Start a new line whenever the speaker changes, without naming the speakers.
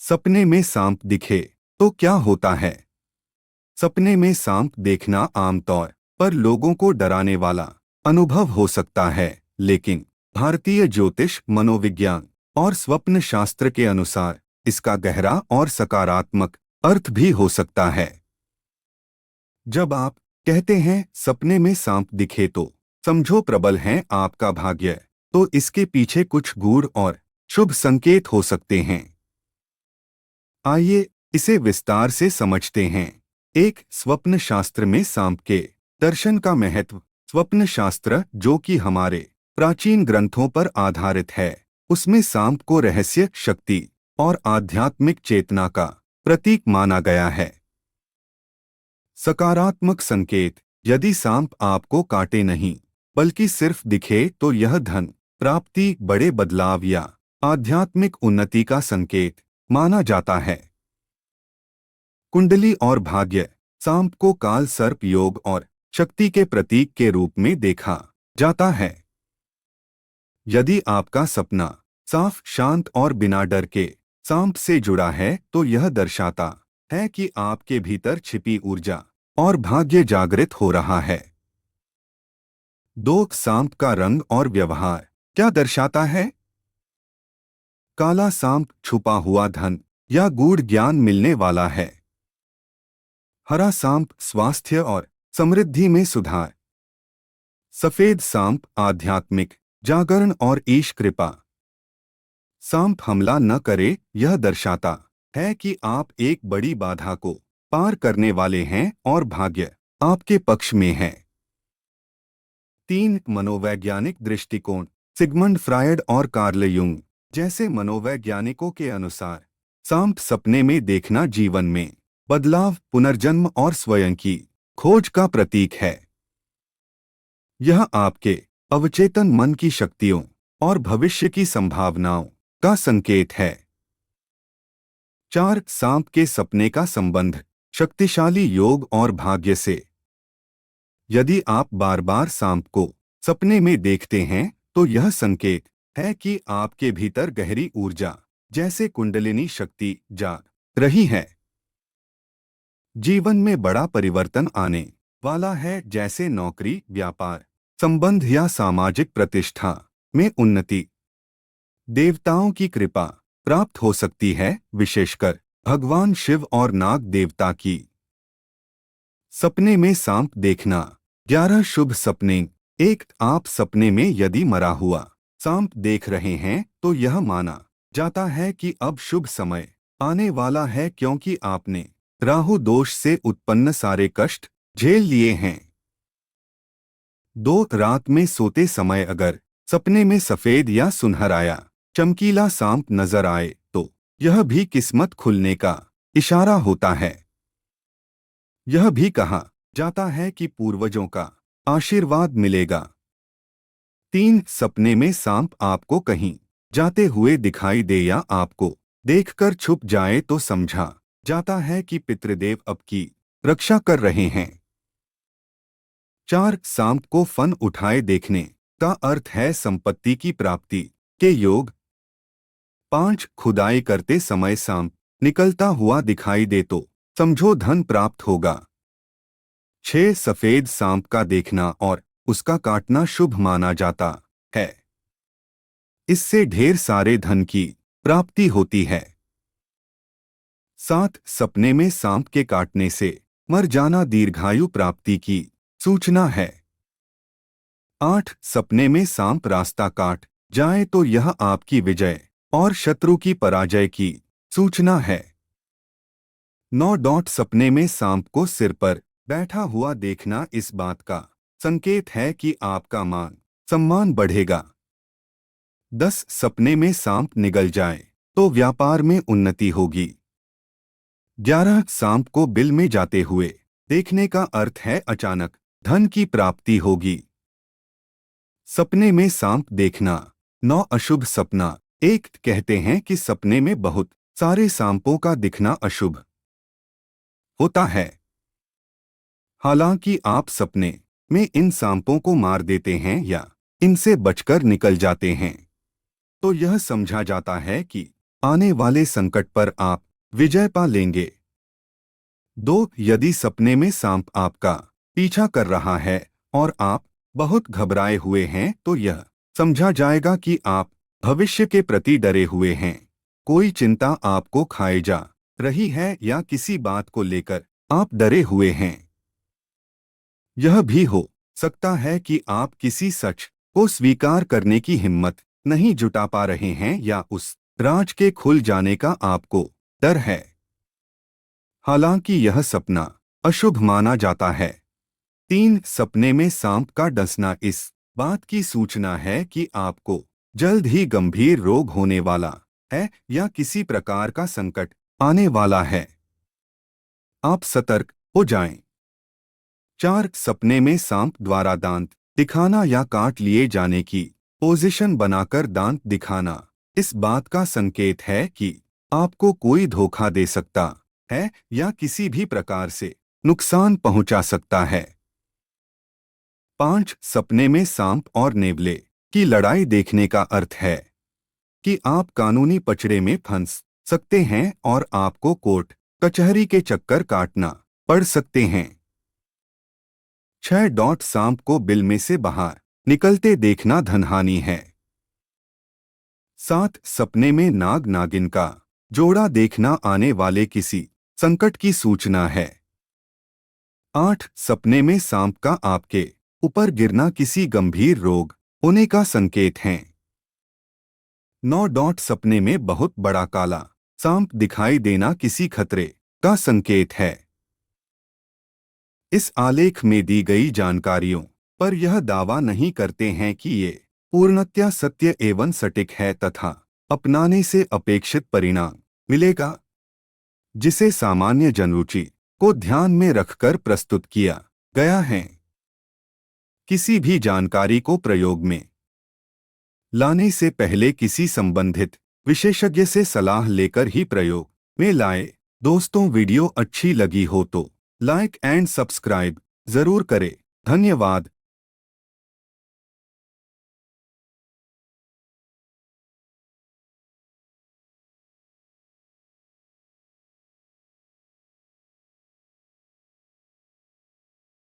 सपने में सांप दिखे तो क्या होता है? सपने में सांप देखना आमतौर पर लोगों को डराने वाला अनुभव हो सकता है, लेकिन भारतीय ज्योतिष, मनोविज्ञान और स्वप्न शास्त्र के अनुसार इसका गहरा और सकारात्मक अर्थ भी हो सकता है। जब आप कहते हैं सपने में सांप दिखे तो समझो प्रबल है आपका भाग्य, तो इसके पीछे कुछ गूढ़ और शुभ संकेत हो सकते हैं। आइए इसे विस्तार से समझते हैं। एक, स्वप्न शास्त्र में सांप के दर्शन का महत्व। स्वप्न शास्त्र, जो कि हमारे प्राचीन ग्रंथों पर आधारित है, उसमें सांप को रहस्य, शक्ति और आध्यात्मिक चेतना का प्रतीक माना गया है। सकारात्मक संकेत, यदि सांप आपको काटे नहीं बल्कि सिर्फ दिखे तो यह धन प्राप्ति, बड़े बदलाव या आध्यात्मिक उन्नति का संकेत माना जाता है। कुंडली और भाग्य, सांप को काल सर्प योग और शक्ति के प्रतीक के रूप में देखा जाता है। यदि आपका सपना साफ, शांत और बिना डर के सांप से जुड़ा है तो यह दर्शाता है कि आपके भीतर छिपी ऊर्जा और भाग्य जागृत हो रहा है। दो, सांप का रंग और व्यवहार क्या दर्शाता है? काला सांप छुपा हुआ धन या गूढ़ ज्ञान मिलने वाला है। हरा सांप स्वास्थ्य और समृद्धि में सुधार। सफेद सांप आध्यात्मिक जागरण और ईश कृपा। सांप हमला न करे, यह दर्शाता है कि आप एक बड़ी बाधा को पार करने वाले हैं और भाग्य आपके पक्ष में है। तीन, मनोवैज्ञानिक दृष्टिकोण। सिगमंड फ्रायड और कार्ल युंग जैसे मनोवैज्ञानिकों के अनुसार सांप सपने में देखना जीवन में बदलाव, पुनर्जन्म और स्वयं की खोज का प्रतीक है। यह आपके अवचेतन मन की शक्तियों और भविष्य की संभावनाओं का संकेत है। चार, सांप के सपने का संबंध शक्तिशाली योग और भाग्य से। यदि आप बार बार सांप को सपने में देखते हैं तो यह संकेत है कि आपके भीतर गहरी ऊर्जा, जैसे कुंडलिनी शक्ति, जाग रही है। जीवन में बड़ा परिवर्तन आने वाला है, जैसे नौकरी, व्यापार, संबंध या सामाजिक प्रतिष्ठा में उन्नति। देवताओं की कृपा प्राप्त हो सकती है, विशेषकर भगवान शिव और नाग देवता की। सपने में सांप देखना। 11 शुभ सपने। एक, आप सपने में यदि मरा हुआ सांप देख रहे हैं तो यह माना जाता है कि अब शुभ समय आने वाला है, क्योंकि आपने राहु दोष से उत्पन्न सारे कष्ट झेल लिए हैं। दो, रात में सोते समय अगर सपने में सफेद या सुनहराया चमकीला सांप नजर आए तो यह भी किस्मत खुलने का इशारा होता है। यह भी कहा जाता है कि पूर्वजों का आशीर्वाद मिलेगा। तीन, सपने में सांप आपको कहीं जाते हुए दिखाई दे या आपको देखकर छुप जाए तो समझा जाता है कि पितृदेव आपकी रक्षा कर रहे हैं। चार, सांप को फन उठाए देखने का अर्थ है संपत्ति की प्राप्ति के योग। पांच, खुदाई करते समय सांप निकलता हुआ दिखाई दे तो समझो धन प्राप्त होगा। छह, सफेद सांप का देखना और उसका काटना शुभ माना जाता है। इससे ढेर सारे धन की प्राप्ति होती है। सात, सपने में सांप के काटने से मर जाना दीर्घायु प्राप्ति की सूचना है। आठ, सपने में सांप रास्ता काट जाए तो यह आपकी विजय और शत्रु की पराजय की सूचना है। 9, सपने में सांप को सिर पर बैठा हुआ देखना इस बात का संकेत है कि आपका मान सम्मान बढ़ेगा। 10, सपने में सांप निगल जाए तो व्यापार में उन्नति होगी। 11, सांप को बिल में जाते हुए देखने का अर्थ है अचानक धन की प्राप्ति होगी। सपने में सांप देखना। 9, अशुभ सपना। एक, कहते हैं कि सपने में बहुत सारे सांपों का दिखना अशुभ होता है। हालांकि आप सपने में इन सांपों को मार देते हैं या इनसे बचकर निकल जाते हैं तो यह समझा जाता है कि आने वाले संकट पर आप विजय पा लेंगे। 2. यदि सपने में सांप आपका पीछा कर रहा है और आप बहुत घबराए हुए हैं तो यह समझा जाएगा कि आप भविष्य के प्रति डरे हुए हैं। कोई चिंता आपको खाए जा रही है या किसी बात को लेकर आप डरे हुए हैं। यह भी हो सकता है कि आप किसी सच को स्वीकार करने की हिम्मत नहीं जुटा पा रहे हैं या उस राज के खुल जाने का आपको डर है। हालांकि यह सपना अशुभ माना जाता है। 3. सपने में सांप का डसना इस बात की सूचना है कि आपको जल्द ही गंभीर रोग होने वाला है या किसी प्रकार का संकट आने वाला है। आप सतर्क हो जाएं। 4. सपने में सांप द्वारा दांत दिखाना या काट लिए जाने की पोजीशन बनाकर दांत दिखाना इस बात का संकेत है कि आपको कोई धोखा दे सकता है या किसी भी प्रकार से नुकसान पहुंचा सकता है। 5. सपने में सांप और नेवले की लड़ाई देखने का अर्थ है कि आप कानूनी पचड़े में फंस सकते हैं और आपको कोर्ट कचहरी के चक्कर काटना पड़ सकते हैं। 6. सांप को बिल में से बाहर निकलते देखना धनहानि है। 7. सपने में नाग नागिन का जोड़ा देखना आने वाले किसी संकट की सूचना है। 8. सपने में सांप का आपके ऊपर गिरना किसी गंभीर रोग होने का संकेत है। 9. सपने में बहुत बड़ा काला सांप दिखाई देना किसी खतरे का संकेत है। इस आलेख में दी गई जानकारियों पर यह दावा नहीं करते हैं कि ये पूर्णतया सत्य एवं सटीक है तथा अपनाने से अपेक्षित परिणाम मिलेगा, जिसे सामान्य जनरुचि को ध्यान में रखकर प्रस्तुत किया गया है। किसी भी जानकारी को प्रयोग में लाने से पहले किसी संबंधित विशेषज्ञ से सलाह लेकर ही प्रयोग में लाएं। दोस्तों, वीडियो अच्छी लगी हो तो लाइक एंड सब्सक्राइब जरूर करें। धन्यवाद।